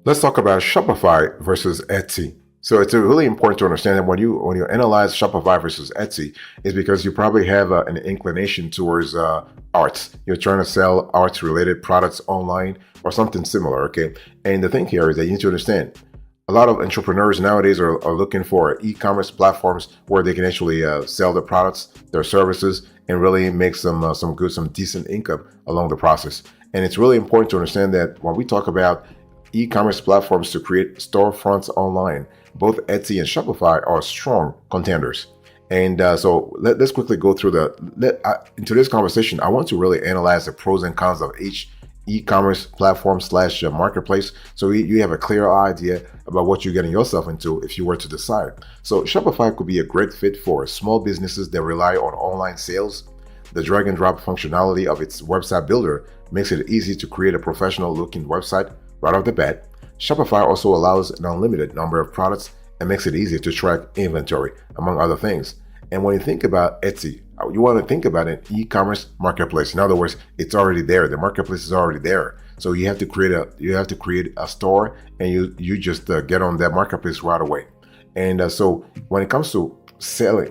Let's talk about Shopify versus Etsy. So it's really important to understand that when you analyze Shopify versus Etsy, is because you probably have an inclination towards arts. You're trying to sell arts related products online or something similar. Okay, and the thing here is that you need to understand a lot of entrepreneurs nowadays are looking for e-commerce platforms where they can actually sell their products, their services, and really make some decent income along the process. And it's really important to understand that when we talk about e-commerce platforms to create storefronts online, both Etsy and Shopify are strong contenders. And so let's quickly go through into this conversation. I want to really analyze the pros and cons of each e-commerce platform slash marketplace, so you have a clear idea about what you're getting yourself into if you were to decide. So Shopify could be a great fit for small businesses that rely on online sales. The drag and drop functionality of its website builder makes it easy to create a professional looking website right off the bat. Shopify also allows an unlimited number of products and makes it easy to track inventory, among other things. And when you think about Etsy, you want to think about an e-commerce marketplace. In other words, it's already there. The marketplace is already there. So you have to create a store, and you just get on that marketplace right away. And so when it comes to selling,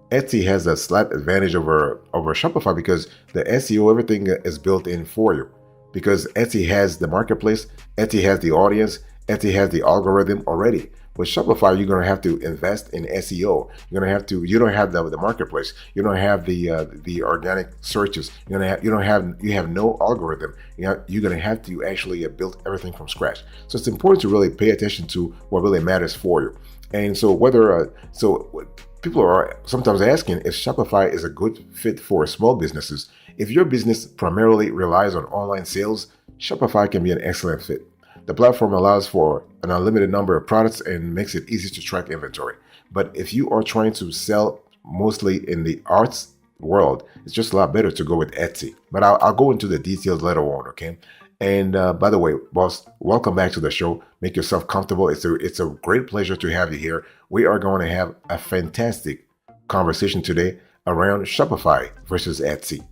Etsy has a slight advantage over Shopify because the SEO, everything is built in for you. Because Etsy has the marketplace, Etsy has the audience, Etsy has the algorithm already. With Shopify, you're going to have to invest in SEO. You don't have the marketplace. You don't have the organic searches. You have no algorithm. You're going to have to actually build everything from scratch. So it's important to really pay attention to what really matters for you. And so people are sometimes asking if Shopify is a good fit for small businesses. If your business primarily relies on online sales, Shopify can be an excellent fit. The platform allows for an unlimited number of products and makes it easy to track inventory. But if you are trying to sell mostly in the arts world, it's just a lot better to go with Etsy. But I'll go into the details later on, okay? And by the way, boss, welcome back to the show. Make yourself comfortable. It's a great pleasure to have you here. We are going to have a fantastic conversation today around Shopify versus Etsy.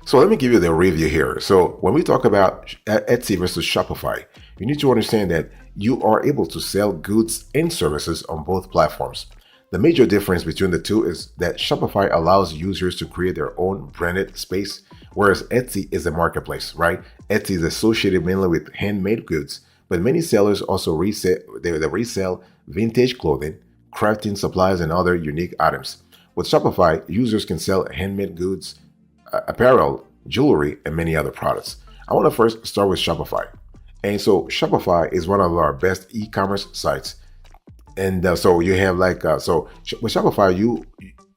So let me give you the review here. So when we talk about Etsy versus Shopify, you need to understand that you are able to sell goods and services on both platforms. The major difference between the two is that Shopify allows users to create their own branded space, whereas Etsy is a marketplace, right? Etsy is associated mainly with handmade goods, but many sellers also resell vintage clothing, crafting supplies, and other unique items. With Shopify, users can sell handmade goods, apparel, jewelry, and many other products. I want to first start with Shopify. And so Shopify is one of our best e-commerce sites. And so you have with Shopify,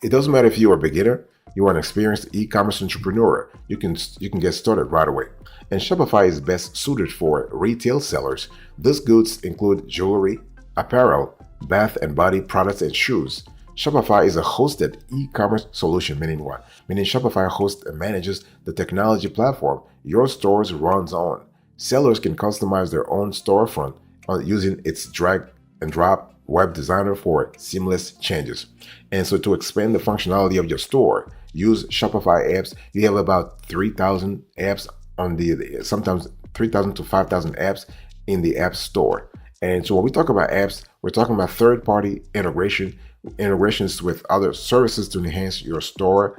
it doesn't matter if you're a beginner, you are an experienced e-commerce entrepreneur. You can get started right away. And Shopify is best suited for retail sellers. These goods include jewelry, apparel, bath and body products, and shoes. Shopify is a hosted e-commerce solution, meaning what? Meaning Shopify hosts and manages the technology platform your stores runs on. Sellers can customize their own storefront using its drag and drop web designer for seamless changes. And so to expand the functionality of your store, use Shopify apps. You have about 3,000 apps on sometimes 3,000 to 5,000 apps in the App Store. And so when we talk about apps, we're talking about third-party integrations with other services to enhance your store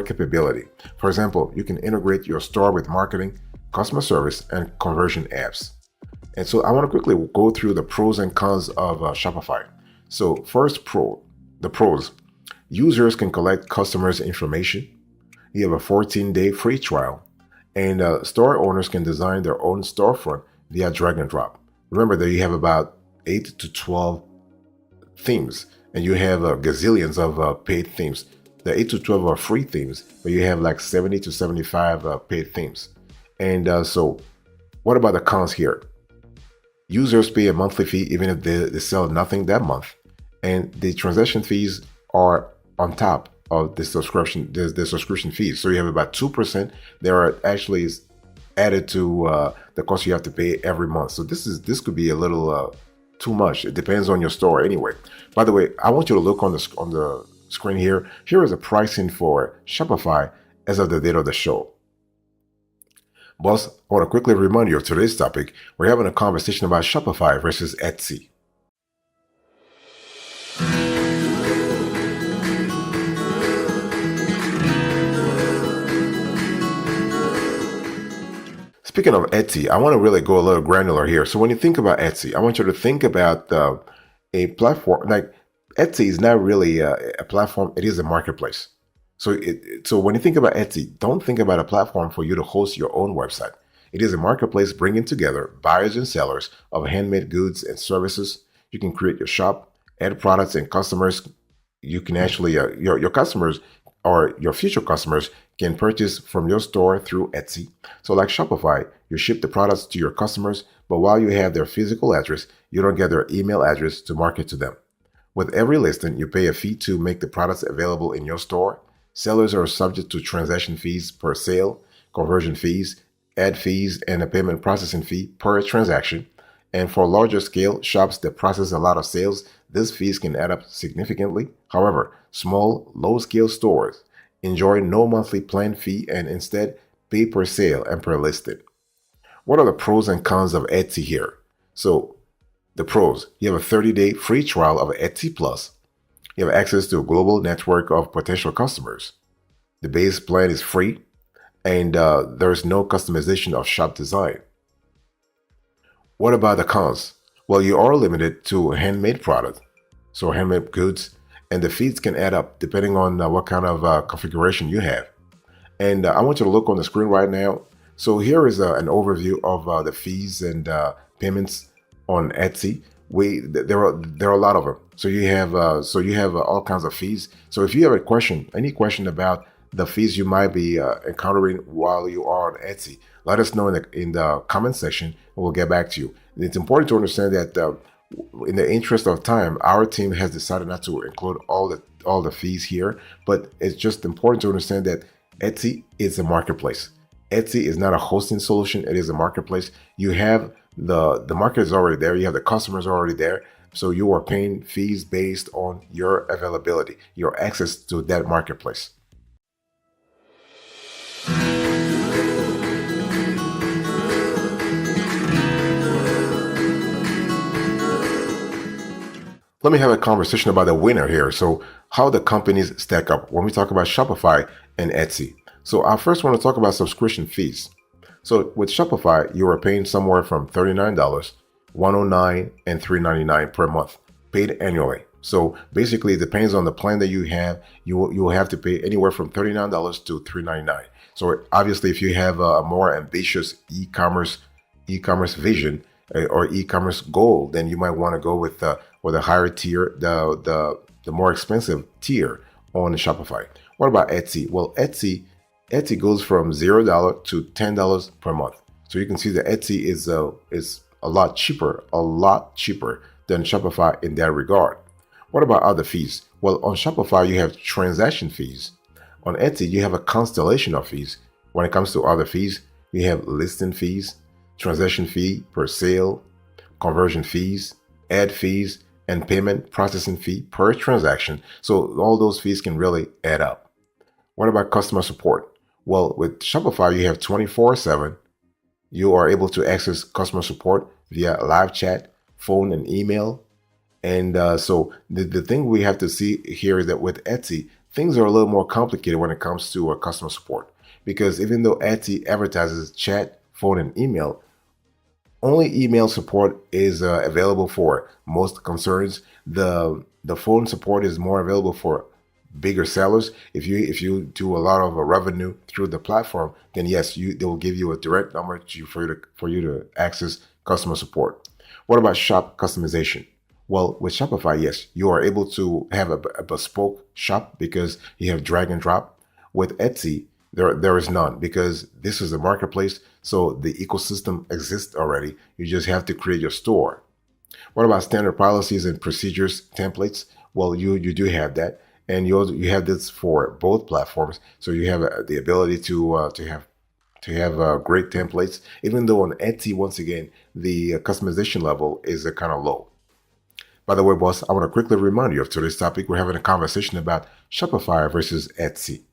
capability. For example, you can integrate your store with marketing, customer service, and conversion apps. And so I want to quickly go through the pros and cons of Shopify. So first the pros. Users can collect customers' information. You have a 14-day free trial. And store owners can design their own storefront via drag and drop. Remember that you have about 8 to 12 themes, and you have gazillions of paid themes. The 8 to 12 are free themes, but you have like 70 to 75 paid themes. And so what about the cons here? Users pay a monthly fee even if they sell nothing that month. And the transaction fees are on top of the subscription fees. So you have about 2% that are actually added to the cost you have to pay every month. So this could be a little too much. It depends on your store anyway. By the way, I want you to look on the screen here. Here is the pricing for Shopify as of the date of the show. Boss, I want to quickly remind you of today's topic. We're having a conversation about Shopify versus Etsy. Speaking of Etsy, I want to really go a little granular here. So when you think about Etsy, I want you to think about a platform. Like Etsy is not really a platform; it is a marketplace. So when you think about Etsy, don't think about a platform for you to host your own website. It is a marketplace bringing together buyers and sellers of handmade goods and services. You can create your shop, add products and customers. You can actually your customers or your future customers can purchase from your store through Etsy. So like Shopify, you ship the products to your customers, but while you have their physical address, you don't get their email address to market to them. With every listing, you pay a fee to make the products available in your store. Sellers are subject to transaction fees per sale, conversion fees, ad fees, and a payment processing fee per transaction. And for larger scale shops that process a lot of sales, these fees can add up significantly. However, small, low scale stores enjoy no monthly plan fee and instead pay per sale and per listed. What are the pros and cons of Etsy here? So, the pros: you have a 30-day free trial of Etsy Plus. You have access to a global network of potential customers. The base plan is free, and there is no customization of shop design. What about the cons? Well, you are limited to handmade product, so handmade goods, and the fees can add up depending on what kind of configuration you have. And I want you to look on the screen right now. So here is an overview of the fees and payments on Etsy. There are a lot of them. So you have all kinds of fees. So if you have a question, any question about the fees you might be encountering while you are on Etsy, let us know in the comment section, and we'll get back to you. And it's important to understand that in the interest of time, our team has decided not to include all the fees here, but it's just important to understand that Etsy is a marketplace. Etsy is not a hosting solution; it is a marketplace. You have the market is already there. You have the customers already there. So you are paying fees based on your availability, your access to that marketplace. Let me have a conversation about the winner here. So how the companies stack up when we talk about Shopify and Etsy. So I first want to talk about subscription fees. So with Shopify, you are paying somewhere from $39, $109, and $399 per month, paid annually. So basically, it depends on the plan that you have. You will have to pay anywhere from $39 to $399. So obviously, if you have a more ambitious e-commerce vision or e-commerce goal, then you might want to go with a higher tier, the more expensive tier on Shopify. What about Etsy? Well, Etsy goes from $0 to $10 per month. So you can see that Etsy is a lot cheaper than Shopify in that regard. What about other fees? Well, on Shopify, you have transaction fees. On Etsy, you have a constellation of fees. When it comes to other fees, you have listing fees, transaction fee per sale, conversion fees, ad fees, and payment processing fee per transaction. So all those fees can really add up. What about customer support? Well, with Shopify, you have 24/7. You are able to access customer support via live chat, phone, and email. And so the thing we have to see here is that with Etsy, things are a little more complicated when it comes to customer support. Because even though Etsy advertises chat, phone, and email, only email support is available for most concerns. The phone support is more available for bigger sellers. If you do a lot of revenue through the platform, then yes, they will give you a direct number for you to access customer support. What about shop customization? Well, with Shopify, yes, you are able to have a bespoke shop because you have drag and drop. With Etsy, there is none because this is a marketplace, so the ecosystem exists already. You just have to create your store. What about standard policies and procedures templates? Well, you do have that, and you have this for both platforms. So you have the ability to have great templates. Even though on Etsy, once again, the customization level is kind of low. By the way, boss, I want to quickly remind you of today's topic. We're having a conversation about Shopify versus Etsy.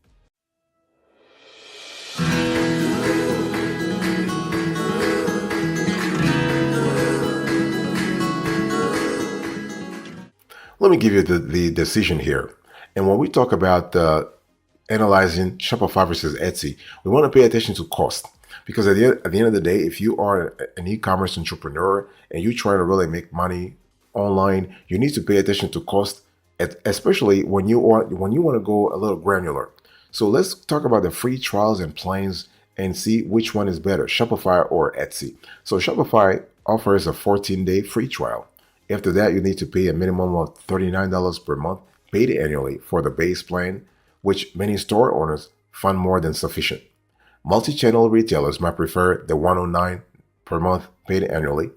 Let me give you the decision here. And when we talk about analyzing Shopify versus Etsy, we want to pay attention to cost. Because at the end of the day, if you are an e-commerce entrepreneur and you're trying to really make money online, you need to pay attention to cost, especially when you want to go a little granular. So let's talk about the free trials and plans and see which one is better, Shopify or Etsy. So Shopify offers a 14-day free trial. After that, you need to pay a minimum of $39 per month paid annually for the base plan, which many store owners find more than sufficient. Multi-channel retailers might prefer the $109 per month paid annually,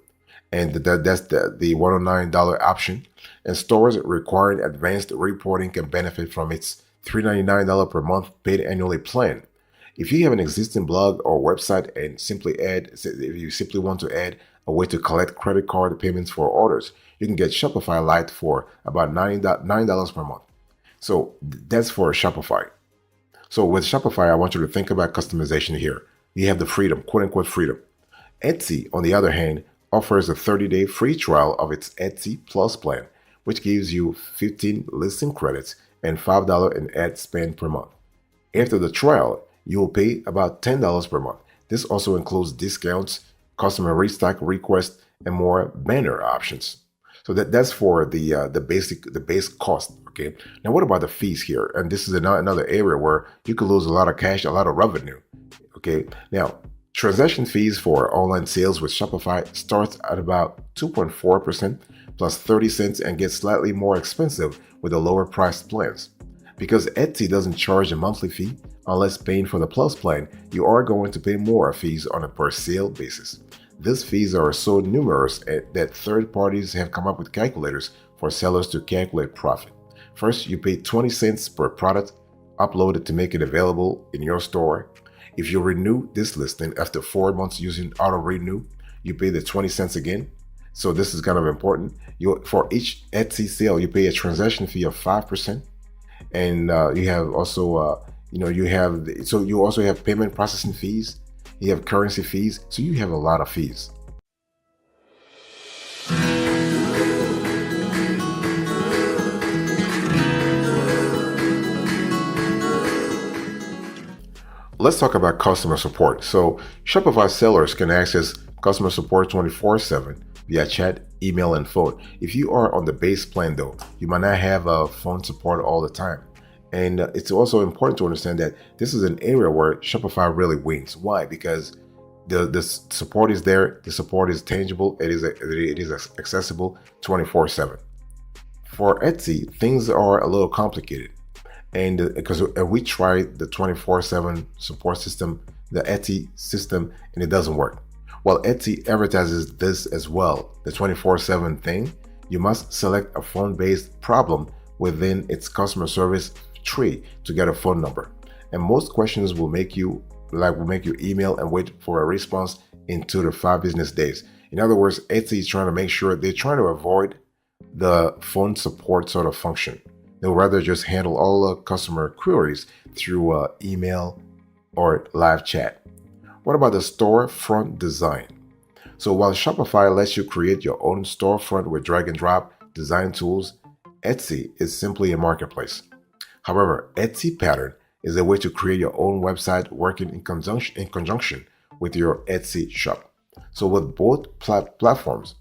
and that's the $109 option. And stores requiring advanced reporting can benefit from its $399 per month paid annually plan. If you have an existing blog or website and if you simply want to add a way to collect credit card payments for orders, you can get Shopify Lite for about $9 per month. So that's for Shopify. So with Shopify, I want you to think about customization here. You have the freedom, quote unquote freedom. Etsy, on the other hand, offers a 30-day free trial of its Etsy Plus plan, which gives you 15 listing credits and $5 in ad spend per month. After the trial, you will pay about $10 per month. This also includes discounts, customer restock requests, and more banner options. So that's for the base cost. Okay. Now, what about the fees here? And this is another area where you could lose a lot of cash, a lot of revenue. Okay. Now, transaction fees for online sales with Shopify starts at about 2.4% plus 30 cents and gets slightly more expensive with the lower priced plans. Because Etsy doesn't charge a monthly fee, unless paying for the Plus plan, you are going to pay more fees on a per sale basis. These fees are so numerous that third parties have come up with calculators for sellers to calculate profit. First, you pay 20 cents per product uploaded to make it available in your store. If you renew this listing after 4 months using auto renew, you pay the 20 cents again. So this is kind of important. For each Etsy sale, you pay a transaction fee of 5%. And you have also, you also have payment processing fees. You have currency fees. So you have a lot of fees. Let's talk about customer support. So Shopify sellers can access customer support 24/7 via chat, email, and phone. If you are on the base plan though, you might not have phone support all the time. And it's also important to understand that this is an area where Shopify really wins. Why? Because the support is there, the support is tangible, it is accessible 24/7. For Etsy, things are a little complicated. And because we tried the 24/7 support system, the Etsy system, and it doesn't work. While Etsy advertises this as well, the 24/7 thing, you must select a phone-based problem within its customer service tree to get a phone number. And most questions will make you email and wait for a response in 2 to 5 business days. In other words, Etsy is trying to make sure they're trying to avoid the phone support sort of function. They'll rather just handle all the customer queries through email or live chat. What about the storefront design? So while Shopify lets you create your own storefront with drag and drop design tools, Etsy is simply a marketplace. However, Etsy Pattern is a way to create your own website working in conjunction with your Etsy shop. So with both platforms,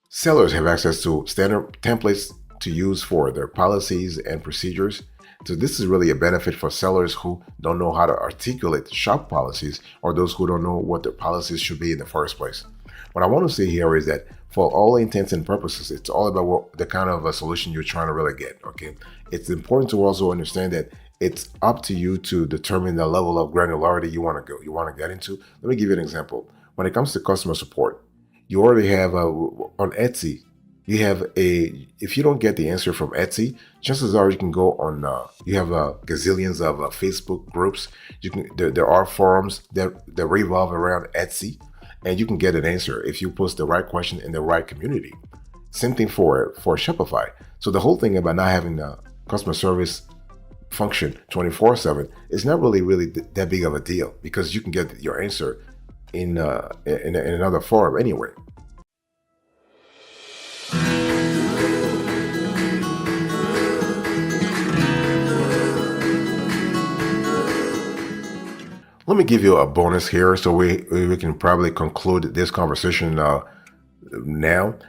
sellers have access to standard templates to use for their policies and procedures. So this is really a benefit for sellers who don't know how to articulate shop policies or those who don't know what their policies should be in the first place. What I want to say here is that for all intents and purposes, it's all about the kind of a solution you're trying to really get, okay? It's important to also understand that it's up to you to determine the level of granularity you want to get into. Let me give you an example. When it comes to customer support, you already have on Etsy, if you don't get the answer from Etsy, chances are you can go on, you have gazillions of Facebook groups. There are forums that revolve around Etsy, and you can get an answer if you post the right question in the right community. Same thing for Shopify. So the whole thing about not having the customer service function 24/7 is not really that big of a deal, because you can get your answer in another form anyway. Let me give you a bonus here, so we can probably conclude this conversation now.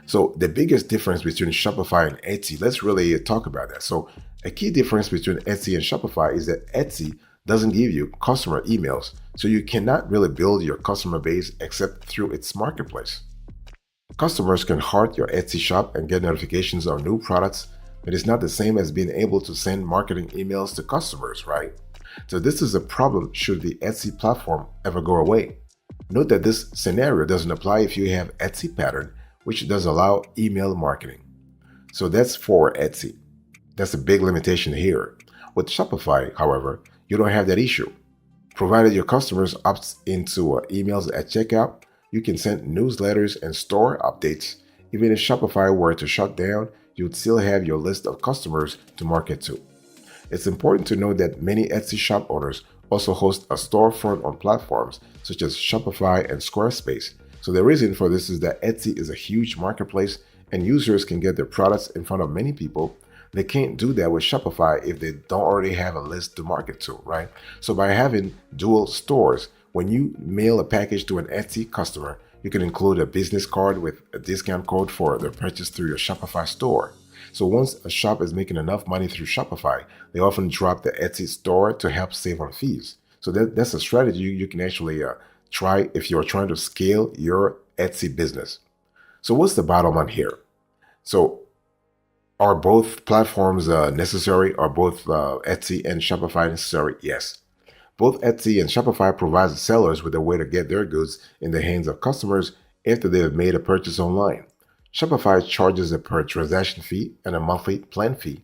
So the biggest difference between Shopify and Etsy, let's really talk about that. So a key difference between Etsy and Shopify is that Etsy doesn't give you customer emails, so you cannot really build your customer base except through its marketplace. Customers can heart your Etsy shop and get notifications on new products, but it's not the same as being able to send marketing emails to customers, right? So this is a problem should the Etsy platform ever go away. Note that this scenario doesn't apply if you have Etsy pattern, which does allow email marketing. So that's for Etsy. That's a big limitation here. With Shopify, however, you don't have that issue. Provided your customers opt into emails at checkout, you can send newsletters and store updates. Even if Shopify were to shut down, you'd still have your list of customers to market to. It's important to note that many Etsy shop owners also host a storefront on platforms such as Shopify and Squarespace. So the reason for this is that Etsy is a huge marketplace and users can get their products in front of many people. They can't do that with Shopify if they don't already have a list to market to, right? So by having dual stores, when you mail a package to an Etsy customer, you can include a business card with a discount code for their purchase through your Shopify store. So once a shop is making enough money through Shopify, they often drop the Etsy store to help save on fees. So that's a strategy you can actually try if you're trying to scale your Etsy business. So what's the bottom line here? So are both platforms necessary? Are both Etsy and Shopify necessary? Yes. Both Etsy and Shopify provide sellers with a way to get their goods in the hands of customers after they have made a purchase online. Shopify charges a per transaction fee and a monthly plan fee.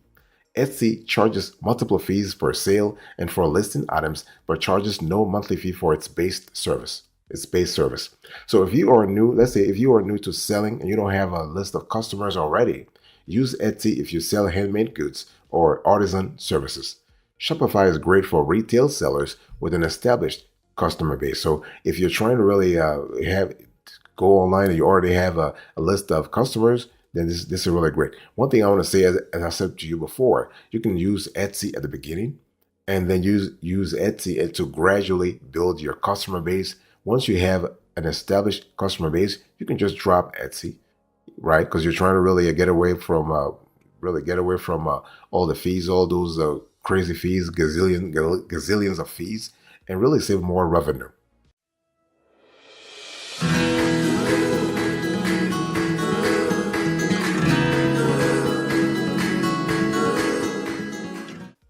Etsy charges multiple fees per sale and for listing items, but charges no monthly fee for its base service. So if you are new, let's say if you are new to selling and you don't have a list of customers already, use Etsy if you sell handmade goods or artisan services. Shopify is great for retail sellers with an established customer base. So if you're trying to really go online and you already have a list of customers, then this is really great. One thing I want to say, as I said to you before, you can use Etsy at the beginning and then use Etsy to gradually build your customer base. Once you have an established customer base, you can just drop Etsy, right? Because you're trying to really get away from all the fees, all those crazy fees, gazillions of fees, and really save more revenue.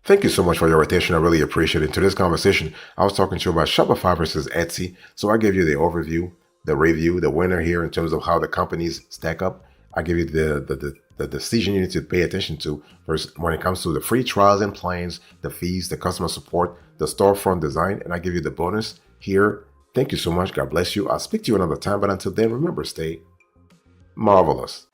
Thank you so much for your attention. I really appreciate it. In today's conversation, I was talking to you about Shopify versus Etsy. So I gave you the overview, the review, the winner here in terms of how the companies stack up. I give you the decision you need to pay attention to first when it comes to the free trials and plans, the fees, the customer support, the storefront design, and I give you the bonus here. Thank you so much. God bless you. I'll speak to you another time, but until then, remember, stay marvelous.